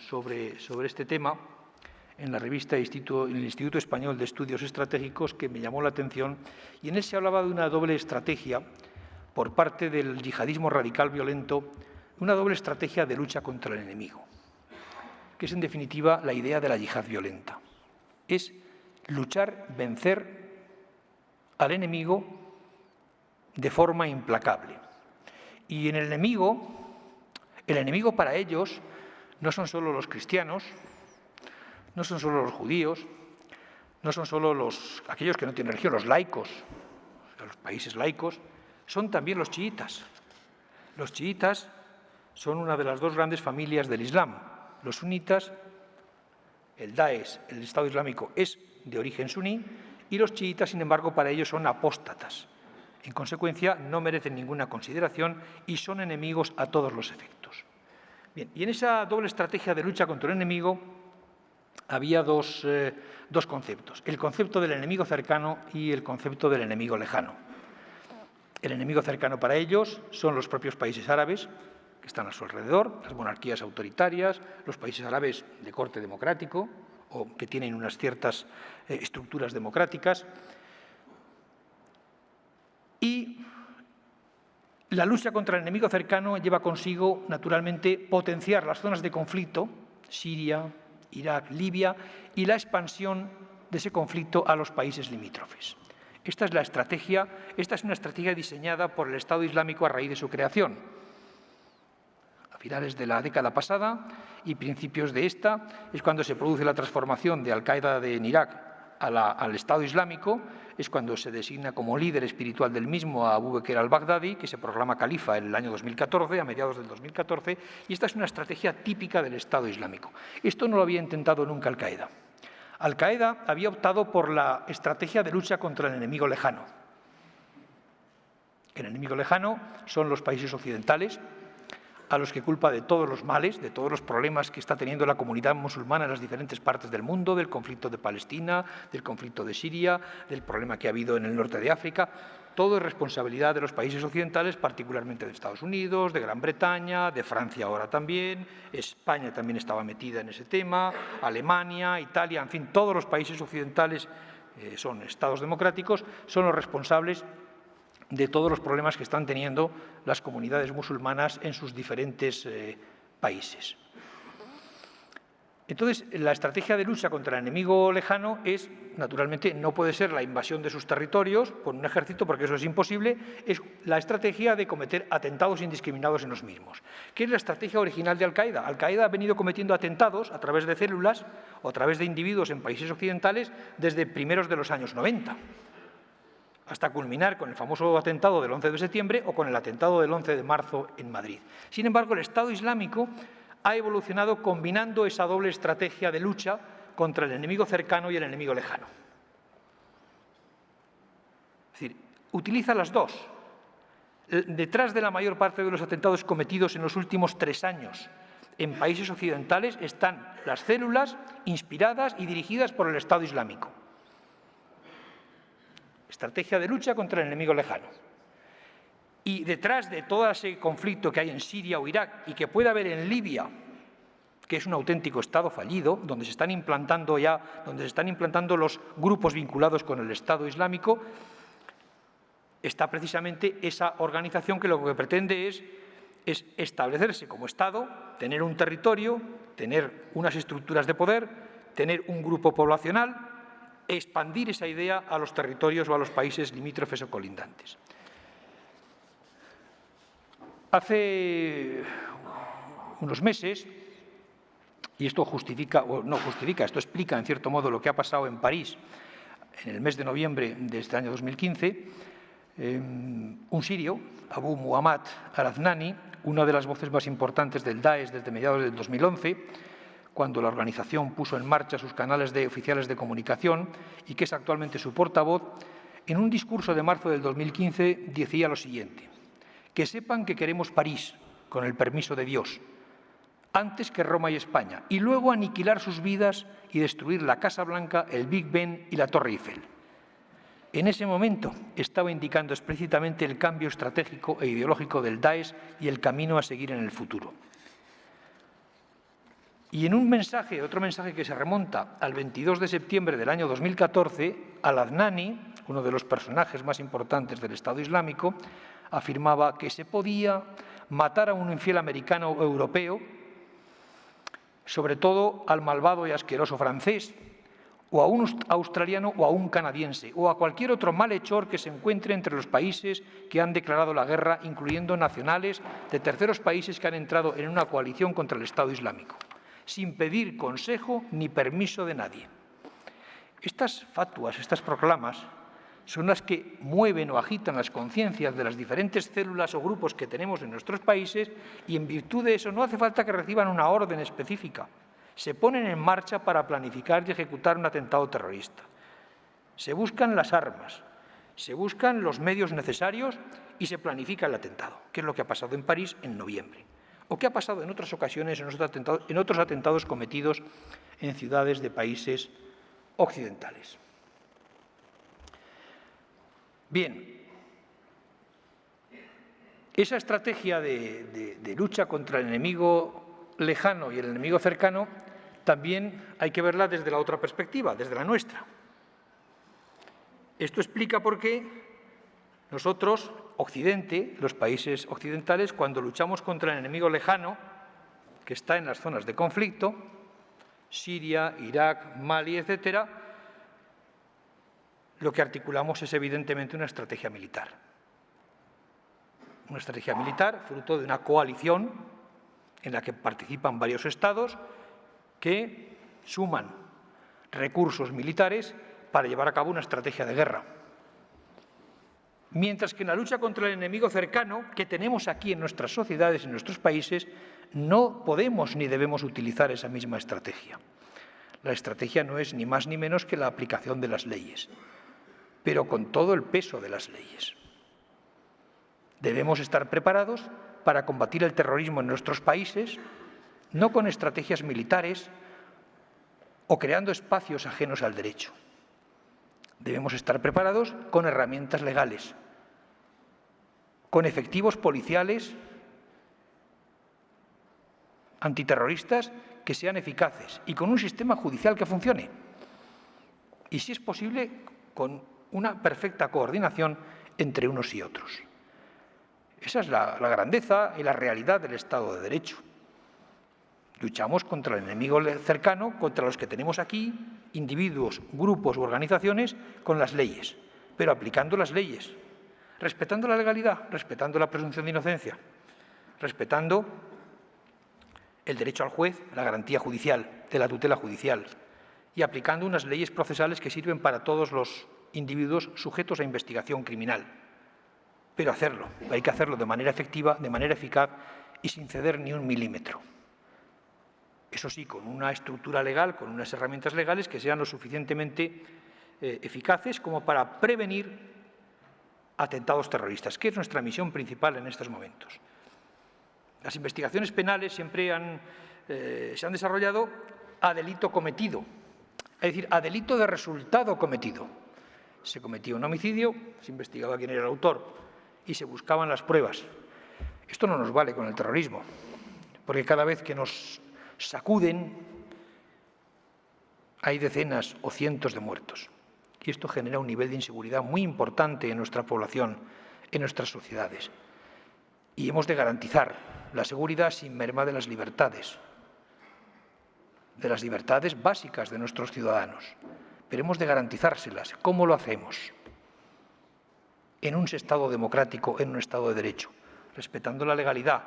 sobre este tema en la revista el Instituto Español de Estudios Estratégicos, que me llamó la atención, y en él se hablaba de una doble estrategia por parte del yihadismo radical violento, una doble estrategia de lucha contra el enemigo, que es en definitiva la idea de la yihad violenta. Es luchar, vencer al enemigo de forma implacable. Y en el enemigo para ellos no son solo los cristianos, no son solo los judíos, no son solo aquellos que no tienen religión, los laicos, los países laicos, son también los chiitas. Los chiitas son una de las dos grandes familias del Islam. Los sunitas, el Daesh, el Estado Islámico, es de origen suní, y los chiitas, sin embargo, para ellos son apóstatas. En consecuencia, no merecen ninguna consideración y son enemigos a todos los efectos. Bien, y en esa doble estrategia de lucha contra el enemigo había dos conceptos: el concepto del enemigo cercano y el concepto del enemigo lejano. El enemigo cercano para ellos son los propios países árabes que están a su alrededor, las monarquías autoritarias, los países árabes de corte democrático o que tienen unas ciertas estructuras democráticas. Y la lucha contra el enemigo cercano lleva consigo, naturalmente, potenciar las zonas de conflicto, Siria, Irak, Libia, y la expansión de ese conflicto a los países limítrofes. Esta es una estrategia diseñada por el Estado Islámico a raíz de su creación. A finales de la década pasada y principios de esta es cuando se produce la transformación de Al-Qaeda en Irak al Estado Islámico, es cuando se designa como líder espiritual del mismo a Abu Bakr al-Baghdadi, que se proclama califa en el año 2014, a mediados del 2014, y esta es una estrategia típica del Estado Islámico. Esto no lo había intentado nunca Al-Qaeda. Al-Qaeda había optado por la estrategia de lucha contra el enemigo lejano. El enemigo lejano son los países occidentales, a los que culpa de todos los males, de todos los problemas que está teniendo la comunidad musulmana en las diferentes partes del mundo, del conflicto de Palestina, del conflicto de Siria, del problema que ha habido en el norte de África. Todo es responsabilidad de los países occidentales, particularmente de Estados Unidos, de Gran Bretaña, de Francia ahora también, España también estaba metida en ese tema, Alemania, Italia, en fin, todos los países occidentales son estados democráticos, son los responsables de todos los problemas que están teniendo las comunidades musulmanas en sus diferentes países. Entonces, la estrategia de lucha contra el enemigo lejano es, naturalmente, no puede ser la invasión de sus territorios por un ejército, porque eso es imposible, es la estrategia de cometer atentados indiscriminados en los mismos. ¿Qué es la estrategia original de Al-Qaeda? Al-Qaeda ha venido cometiendo atentados a través de células o a través de individuos en países occidentales desde primeros de los años 90. Hasta culminar con el famoso atentado del 11 de septiembre o con el atentado del 11 de marzo en Madrid. Sin embargo, el Estado Islámico ha evolucionado combinando esa doble estrategia de lucha contra el enemigo cercano y el enemigo lejano. Es decir, utiliza las dos. Detrás de la mayor parte de los atentados cometidos en los últimos 3 años en países occidentales están las células inspiradas y dirigidas por el Estado Islámico. Estrategia de lucha contra el enemigo lejano. Y detrás de todo ese conflicto que hay en Siria o Irak y que puede haber en Libia, que es un auténtico Estado fallido, donde se están implantando los grupos vinculados con el Estado Islámico, está precisamente esa organización que lo que pretende es establecerse como Estado, tener un territorio, tener unas estructuras de poder, tener un grupo poblacional, expandir esa idea a los territorios o a los países limítrofes o colindantes. Hace unos meses, y esto esto explica en cierto modo lo que ha pasado en París en el mes de noviembre de este año 2015, un sirio, Abu Muhammad al-Adnani, una de las voces más importantes del Daesh desde mediados del 2011, cuando la organización puso en marcha sus canales oficiales de comunicación y que es actualmente su portavoz, en un discurso de marzo del 2015 decía lo siguiente: que sepan que queremos París, con el permiso de Dios, antes que Roma y España, y luego aniquilar sus vidas y destruir la Casa Blanca, el Big Ben y la Torre Eiffel. En ese momento estaba indicando explícitamente el cambio estratégico e ideológico del Daesh y el camino a seguir en el futuro. Y en otro mensaje que se remonta al 22 de septiembre del año 2014, al-Adnani, uno de los personajes más importantes del Estado Islámico, afirmaba que se podía matar a un infiel americano o europeo, sobre todo al malvado y asqueroso francés, o a un australiano o a un canadiense, o a cualquier otro malhechor que se encuentre entre los países que han declarado la guerra, incluyendo nacionales de terceros países que han entrado en una coalición contra el Estado Islámico, sin pedir consejo ni permiso de nadie. Estas fatuas, estas proclamas, son las que mueven o agitan las conciencias de las diferentes células o grupos que tenemos en nuestros países y, en virtud de eso, no hace falta que reciban una orden específica. Se ponen en marcha para planificar y ejecutar un atentado terrorista. Se buscan las armas, se buscan los medios necesarios y se planifica el atentado, que es lo que ha pasado en París en noviembre, o que ha pasado en otras ocasiones en otros atentados cometidos en ciudades de países occidentales. Bien, esa estrategia de lucha contra el enemigo lejano y el enemigo cercano también hay que verla desde la otra perspectiva, desde la nuestra. Esto explica por qué nosotros, Occidente, los países occidentales, cuando luchamos contra el enemigo lejano, que está en las zonas de conflicto, Siria, Irak, Mali, etcétera, lo que articulamos es evidentemente una estrategia militar. Una estrategia militar fruto de una coalición en la que participan varios estados que suman recursos militares para llevar a cabo una estrategia de guerra. Mientras que en la lucha contra el enemigo cercano que tenemos aquí en nuestras sociedades y en nuestros países, no podemos ni debemos utilizar esa misma estrategia. La estrategia no es ni más ni menos que la aplicación de las leyes, pero con todo el peso de las leyes. Debemos estar preparados para combatir el terrorismo en nuestros países, no con estrategias militares o creando espacios ajenos al derecho. Debemos estar preparados con herramientas legales, con efectivos policiales antiterroristas que sean eficaces y con un sistema judicial que funcione. Y, si es posible, con una perfecta coordinación entre unos y otros. Esa es la grandeza y la realidad del Estado de Derecho. Luchamos contra el enemigo cercano, contra los que tenemos aquí, individuos, grupos u organizaciones, con las leyes, pero aplicando las leyes, respetando la legalidad, respetando la presunción de inocencia, respetando el derecho al juez, la garantía judicial, de la tutela judicial, y aplicando unas leyes procesales que sirven para todos los individuos sujetos a investigación criminal. Pero hay que hacerlo de manera efectiva, de manera eficaz y sin ceder ni un milímetro. Eso sí, con una estructura legal, con unas herramientas legales que sean lo suficientemente eficaces como para prevenir atentados terroristas, que es nuestra misión principal en estos momentos. Las investigaciones penales siempre se han desarrollado a delito cometido, es decir, a delito de resultado cometido. Se cometía un homicidio, se investigaba quién era el autor y se buscaban las pruebas. Esto no nos vale con el terrorismo, porque cada vez que nos sacuden hay decenas o cientos de muertos. Y esto genera un nivel de inseguridad muy importante en nuestra población, en nuestras sociedades. Y hemos de garantizar la seguridad sin merma de las libertades básicas de nuestros ciudadanos. Pero hemos de garantizárselas. ¿Cómo lo hacemos? En un Estado democrático, en un Estado de Derecho, respetando la legalidad,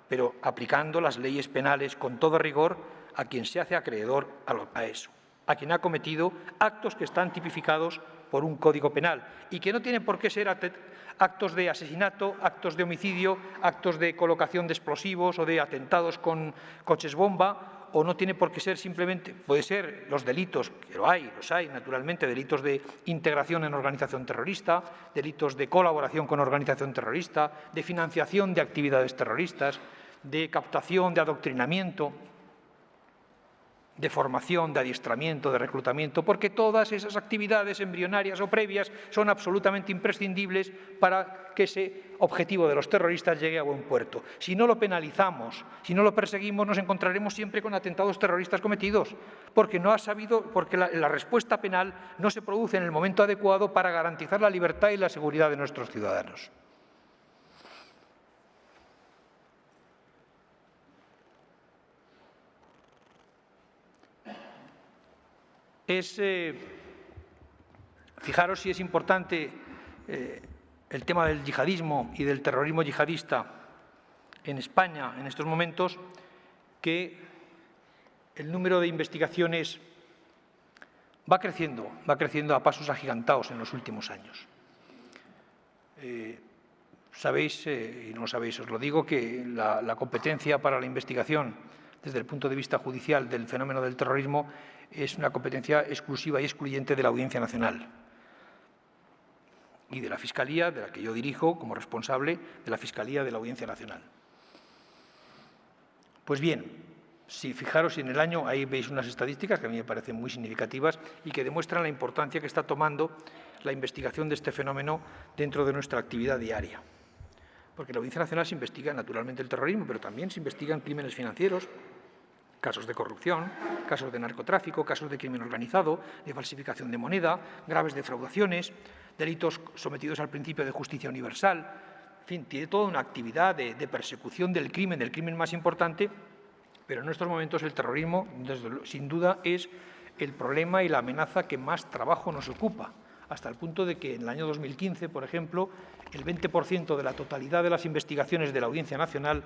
pero aplicando las leyes penales con todo rigor a quien se hace acreedor a eso, a quien ha cometido actos que están tipificados por un código penal y que no tienen por qué ser actos de asesinato, actos de homicidio, actos de colocación de explosivos o de atentados con coches bomba, o no tiene por qué ser simplemente, puede ser los delitos, que los hay naturalmente, delitos de integración en organización terrorista, delitos de colaboración con organización terrorista, de financiación de actividades terroristas, de captación, de adoctrinamiento, de formación, de adiestramiento, de reclutamiento, porque todas esas actividades embrionarias o previas son absolutamente imprescindibles para que ese objetivo de los terroristas llegue a buen puerto. Si no lo penalizamos, si no lo perseguimos, nos encontraremos siempre con atentados terroristas cometidos, porque la respuesta penal no se produce en el momento adecuado para garantizar la libertad y la seguridad de nuestros ciudadanos. fijaros si es importante el tema del yihadismo y del terrorismo yihadista en España en estos momentos, que el número de investigaciones va creciendo a pasos agigantados en los últimos años. Sabéis, y no lo sabéis, os lo digo, que la competencia para la investigación desde el punto de vista judicial del fenómeno del terrorismo es una competencia exclusiva y excluyente de la Audiencia Nacional y de la Fiscalía, de la que yo dirijo como responsable de la Fiscalía de la Audiencia Nacional. Pues bien, si fijaros en el año, ahí veis unas estadísticas que a mí me parecen muy significativas y que demuestran la importancia que está tomando la investigación de este fenómeno dentro de nuestra actividad diaria. Porque en la Audiencia Nacional se investiga naturalmente el terrorismo, pero también se investigan crímenes financieros, casos de corrupción, casos de narcotráfico, casos de crimen organizado, de falsificación de moneda, graves defraudaciones, delitos sometidos al principio de justicia universal. En fin, tiene toda una actividad de persecución del crimen más importante, pero en estos momentos el terrorismo, sin duda, es el problema y la amenaza que más trabajo nos ocupa, hasta el punto de que en el año 2015, por ejemplo, el 20% de la totalidad de las investigaciones de la Audiencia Nacional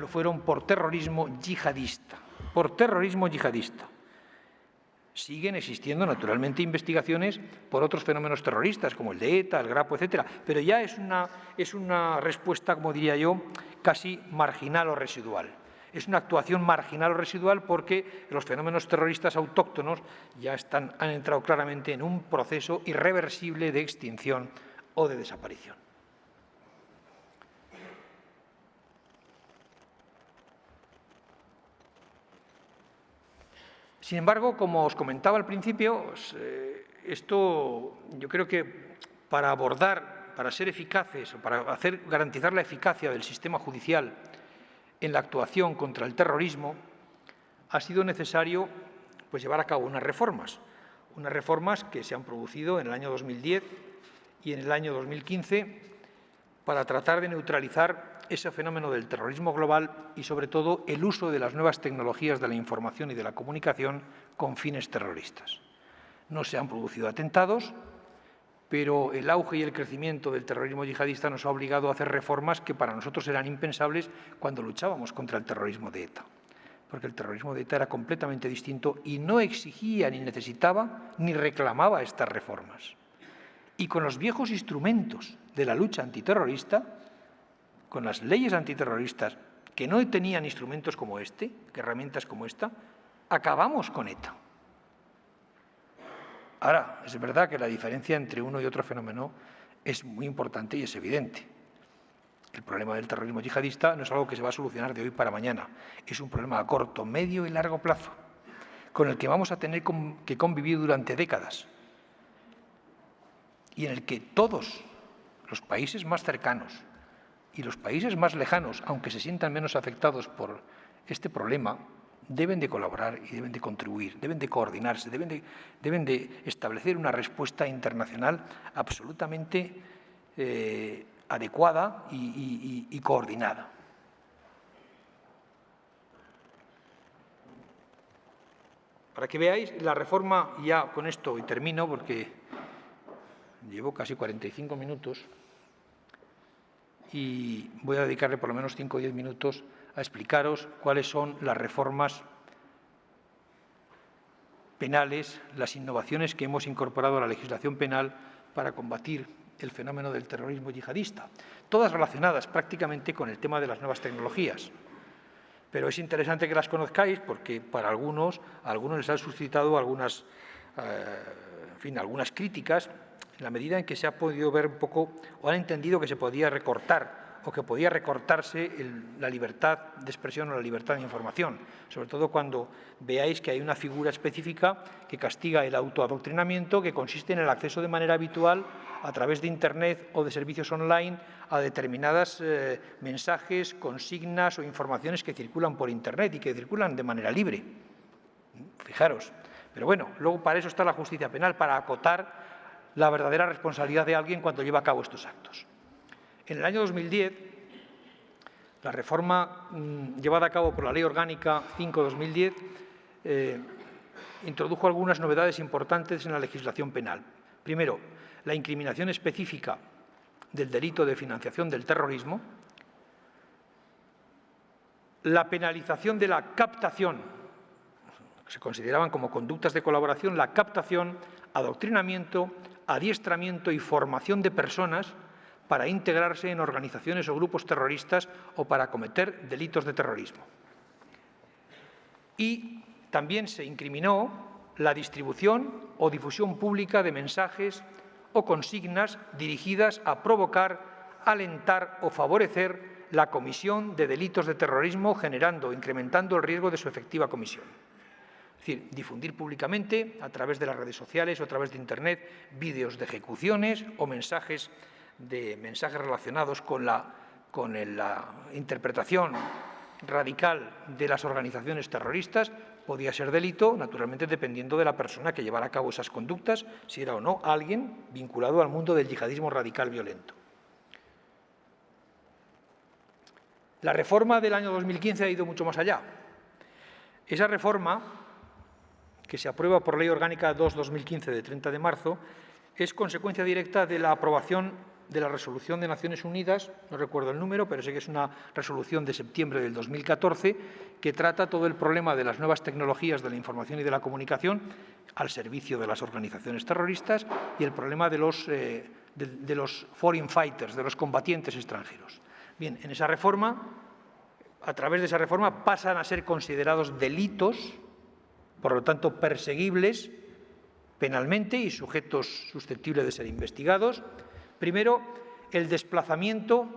fueron por terrorismo yihadista. Por terrorismo yihadista. Siguen existiendo, naturalmente, investigaciones por otros fenómenos terroristas, como el de ETA, el Grapo, etcétera, pero ya es una respuesta, como diría yo, casi marginal o residual. Es una actuación marginal o residual porque los fenómenos terroristas autóctonos ya han entrado claramente en un proceso irreversible de extinción o de desaparición. Sin embargo, como os comentaba al principio, esto yo creo que para ser eficaces o para garantizar la eficacia del sistema judicial en la actuación contra el terrorismo, ha sido necesario llevar a cabo unas reformas que se han producido en el año 2010 y en el año 2015 para tratar de neutralizar ese fenómeno del terrorismo global y, sobre todo, el uso de las nuevas tecnologías de la información y de la comunicación con fines terroristas. No se han producido atentados, pero el auge y el crecimiento del terrorismo yihadista nos ha obligado a hacer reformas que para nosotros eran impensables cuando luchábamos contra el terrorismo de ETA, porque el terrorismo de ETA era completamente distinto y no exigía, ni necesitaba, ni reclamaba estas reformas. Y con los viejos instrumentos de la lucha antiterrorista, con las leyes antiterroristas que no tenían instrumentos como este, herramientas como esta, acabamos con ETA. Ahora, es verdad que la diferencia entre uno y otro fenómeno es muy importante y es evidente. El problema del terrorismo yihadista no es algo que se va a solucionar de hoy para mañana. Es un problema a corto, medio y largo plazo, con el que vamos a tener que convivir durante décadas y en el que todos los países más cercanos y los países más lejanos, aunque se sientan menos afectados por este problema, deben de colaborar y deben de contribuir, deben de coordinarse, deben de establecer una respuesta internacional absolutamente adecuada y coordinada. Para que veáis, la reforma, ya con esto y termino porque llevo casi 45 minutos y voy a dedicarle por lo menos 5 o 10 minutos a explicaros cuáles son las reformas penales, las innovaciones que hemos incorporado a la legislación penal para combatir el fenómeno del terrorismo yihadista, todas relacionadas prácticamente con el tema de las nuevas tecnologías. Pero es interesante que las conozcáis porque para algunos les han suscitado algunas críticas en la medida en que se ha podido ver un poco o han entendido que se podía recortar o que podía recortarse la libertad de expresión o la libertad de información, sobre todo cuando veáis que hay una figura específica que castiga el autoadoctrinamiento, que consiste en el acceso de manera habitual a través de Internet o de servicios online a determinados mensajes, consignas o informaciones que circulan por Internet y que circulan de manera libre. Fijaros. Pero bueno, luego para eso está la justicia penal, para acotar la verdadera responsabilidad de alguien cuando lleva a cabo estos actos. En el año 2010, la reforma llevada a cabo por la Ley Orgánica 5/2010 introdujo algunas novedades importantes en la legislación penal. Primero, la incriminación específica del delito de financiación del terrorismo, la penalización de la captación, que se consideraban como conductas de colaboración, la captación, adoctrinamiento, adiestramiento y formación de personas para integrarse en organizaciones o grupos terroristas o para cometer delitos de terrorismo. Y también se incriminó la distribución o difusión pública de mensajes o consignas dirigidas a provocar, alentar o favorecer la comisión de delitos de terrorismo, generando o incrementando el riesgo de su efectiva comisión. Es decir, difundir públicamente a través de las redes sociales o a través de Internet vídeos de ejecuciones o mensajes relacionados con la interpretación radical de las organizaciones terroristas podía ser delito, naturalmente dependiendo de la persona que llevara a cabo esas conductas, si era o no alguien vinculado al mundo del yihadismo radical violento. La reforma del año 2015 ha ido mucho más allá. Esa reforma, que se aprueba por Ley Orgánica 2/2015 de 30 de marzo, es consecuencia directa de la aprobación de la Resolución de Naciones Unidas, no recuerdo el número, pero sé que es una resolución de septiembre del 2014, que trata todo el problema de las nuevas tecnologías de la información y de la comunicación al servicio de las organizaciones terroristas y el problema de los foreign fighters, de los combatientes extranjeros. Bien, en esa reforma, a través de esa reforma, pasan a ser considerados delitos, por lo tanto perseguibles penalmente y sujetos susceptibles de ser investigados. Primero, el desplazamiento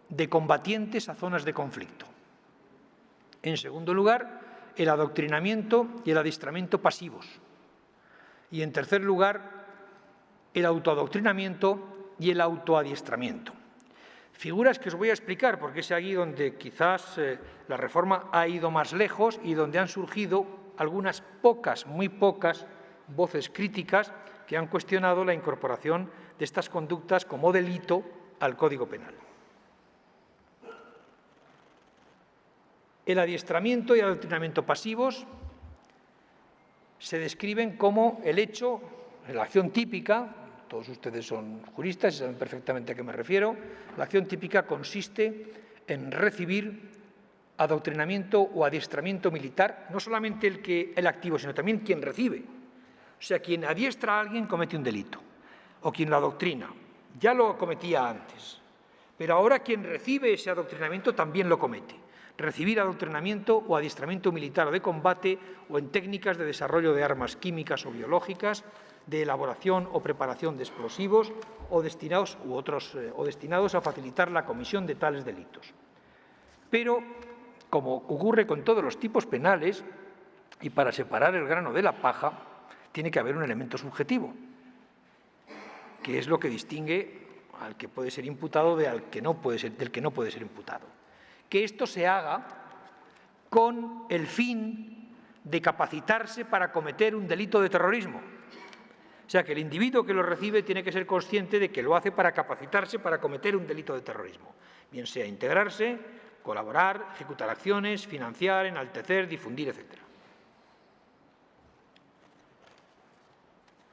de combatientes a zonas de conflicto. En segundo lugar, el adoctrinamiento y el adiestramiento pasivos. Y en tercer lugar, el autoadoctrinamiento y el autoadiestramiento. Figuras que os voy a explicar porque es aquí donde quizás la reforma ha ido más lejos y donde han surgido algunas pocas, muy pocas voces críticas que han cuestionado la incorporación de estas conductas como delito al Código Penal. El adiestramiento y el adoctrinamiento pasivos se describen como el hecho, la acción típica, todos ustedes son juristas y saben perfectamente a qué me refiero, la acción típica consiste en recibir adoctrinamiento o adiestramiento militar, no solamente el activo, sino también quien recibe. O sea, quien adiestra a alguien comete un delito, o quien lo adoctrina. Ya lo cometía antes, pero ahora quien recibe ese adoctrinamiento también lo comete. Recibir adoctrinamiento o adiestramiento militar o de combate o en técnicas de desarrollo de armas químicas o biológicas, de elaboración o preparación de explosivos o destinados a facilitar la comisión de tales delitos. Pero, como ocurre con todos los tipos penales, y para separar el grano de la paja, tiene que haber un elemento subjetivo, que es lo que distingue al que puede ser imputado del que no puede ser imputado. Que esto se haga con el fin de capacitarse para cometer un delito de terrorismo. O sea, que el individuo que lo recibe tiene que ser consciente de que lo hace para capacitarse para cometer un delito de terrorismo, bien sea integrarse, colaborar, ejecutar acciones, financiar, enaltecer, difundir, etc.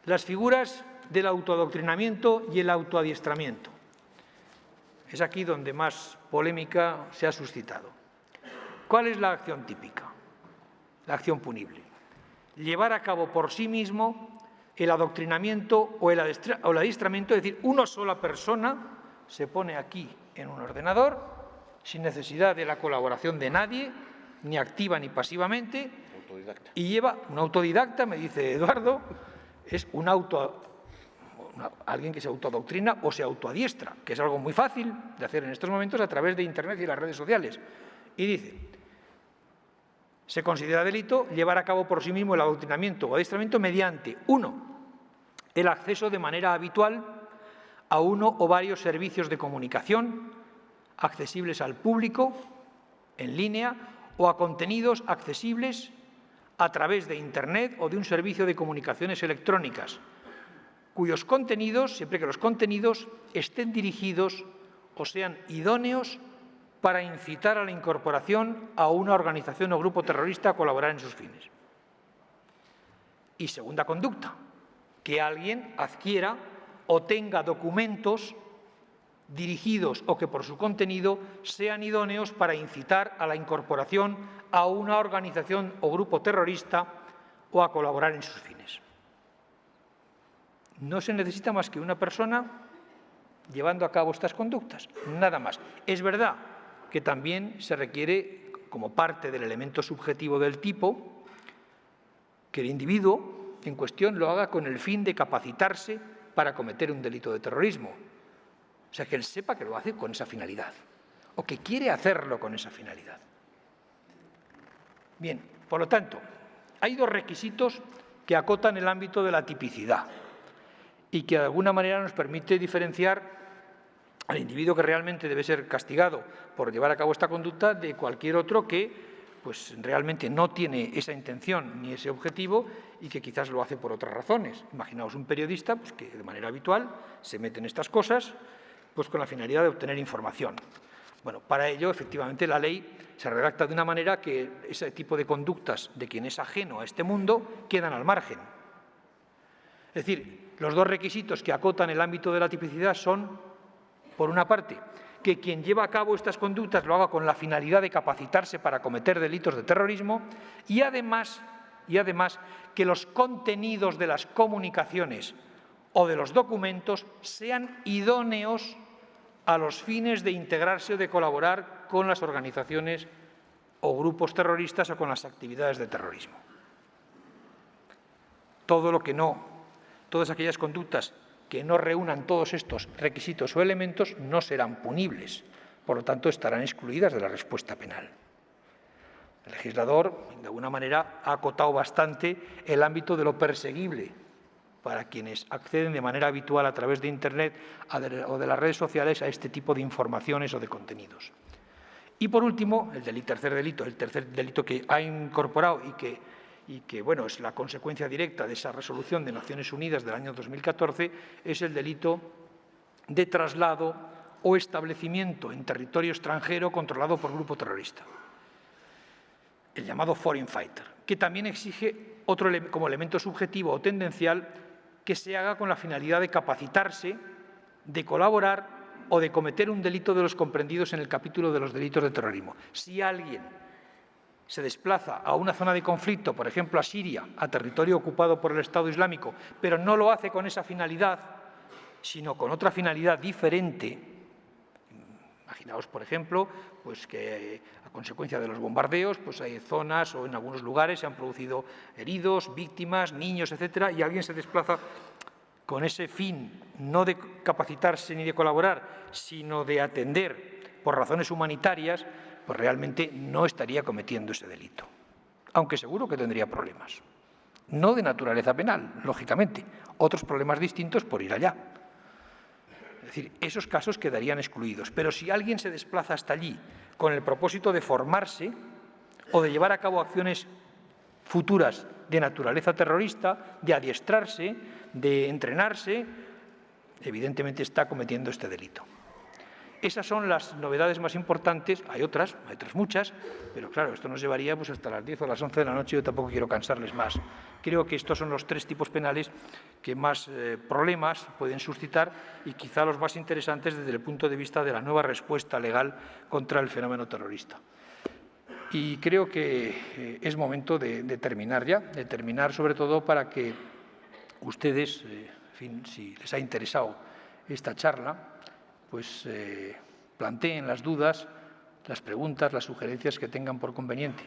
Las figuras del autoadoctrinamiento y el autoadiestramiento. Es aquí donde más polémica se ha suscitado. ¿Cuál es la acción típica? La acción punible. Llevar a cabo por sí mismo el adoctrinamiento o el adiestramiento, es decir, una sola persona se pone aquí en un ordenador sin necesidad de la colaboración de nadie, ni activa ni pasivamente, y lleva un autodidacta, me dice Eduardo, es alguien que se autoadoctrina o se autoadiestra, que es algo muy fácil de hacer en estos momentos a través de Internet y las redes sociales. Y dice, se considera delito llevar a cabo por sí mismo el adoctrinamiento o adiestramiento mediante, 1, el acceso de manera habitual a uno o varios servicios de comunicación accesibles al público, en línea, o a contenidos accesibles a través de Internet o de un servicio de comunicaciones electrónicas, cuyos contenidos, siempre que los contenidos estén dirigidos o sean idóneos para incitar a la incorporación a una organización o grupo terrorista a colaborar en sus fines. Y segunda conducta, que alguien adquiera o tenga documentos dirigidos o que por su contenido sean idóneos para incitar a la incorporación a una organización o grupo terrorista o a colaborar en sus fines. No se necesita más que una persona llevando a cabo estas conductas, nada más. Es verdad que también se requiere, como parte del elemento subjetivo del tipo, que el individuo en cuestión lo haga con el fin de capacitarse para cometer un delito de terrorismo. O sea, que él sepa que lo hace con esa finalidad o que quiere hacerlo con esa finalidad. Bien, por lo tanto, hay dos requisitos que acotan el ámbito de la tipicidad y que de alguna manera nos permite diferenciar al individuo que realmente debe ser castigado por llevar a cabo esta conducta de cualquier otro que pues, realmente no tiene esa intención ni ese objetivo y que quizás lo hace por otras razones. Imaginaos un periodista pues, que de manera habitual se mete en estas cosas pues, con la finalidad de obtener información. Bueno, para ello, efectivamente, la ley se redacta de una manera que ese tipo de conductas de quien es ajeno a este mundo quedan al margen. Es decir, los dos requisitos que acotan el ámbito de la tipicidad son, por una parte, que quien lleva a cabo estas conductas lo haga con la finalidad de capacitarse para cometer delitos de terrorismo y además que los contenidos de las comunicaciones o de los documentos sean idóneos a los fines de integrarse o de colaborar con las organizaciones o grupos terroristas o con las actividades de terrorismo. Todas aquellas conductas que no reúnan todos estos requisitos o elementos no serán punibles, por lo tanto estarán excluidas de la respuesta penal. El legislador, de alguna manera, ha acotado bastante el ámbito de lo perseguible para quienes acceden de manera habitual a través de Internet o de las redes sociales a este tipo de informaciones o de contenidos. Y por último, el tercer delito que ha incorporado y que bueno, es la consecuencia directa de esa resolución de Naciones Unidas del año 2014, es el delito de traslado o establecimiento en territorio extranjero controlado por grupo terrorista, el llamado foreign fighter, que también exige como elemento subjetivo o tendencial que se haga con la finalidad de capacitarse, de colaborar o de cometer un delito de los comprendidos en el capítulo de los delitos de terrorismo. Si alguien se desplaza a una zona de conflicto, por ejemplo a Siria, a territorio ocupado por el Estado Islámico, pero no lo hace con esa finalidad, sino con otra finalidad diferente. Imaginaos, por ejemplo, pues que a consecuencia de los bombardeos, pues hay zonas o en algunos lugares se han producido heridos, víctimas, niños, etcétera, y alguien se desplaza con ese fin, no de capacitarse ni de colaborar, sino de atender por razones humanitarias, pues realmente no estaría cometiendo ese delito, aunque seguro que tendría problemas. No de naturaleza penal, lógicamente, otros problemas distintos por ir allá. Es decir, esos casos quedarían excluidos. Pero si alguien se desplaza hasta allí con el propósito de formarse o de llevar a cabo acciones futuras de naturaleza terrorista, de adiestrarse, de entrenarse, evidentemente está cometiendo este delito. Esas son las novedades más importantes. Hay otras muchas, pero claro, esto nos llevaría pues, hasta las 10 o las 11 de la noche y yo tampoco quiero cansarles más. Creo que estos son los tres tipos penales que más problemas pueden suscitar y quizá los más interesantes desde el punto de vista de la nueva respuesta legal contra el fenómeno terrorista. Y creo que es momento de terminar ya, de terminar sobre todo para que ustedes, en fin, si les ha interesado esta charla, pues planteen las dudas, las preguntas, las sugerencias que tengan por conveniente.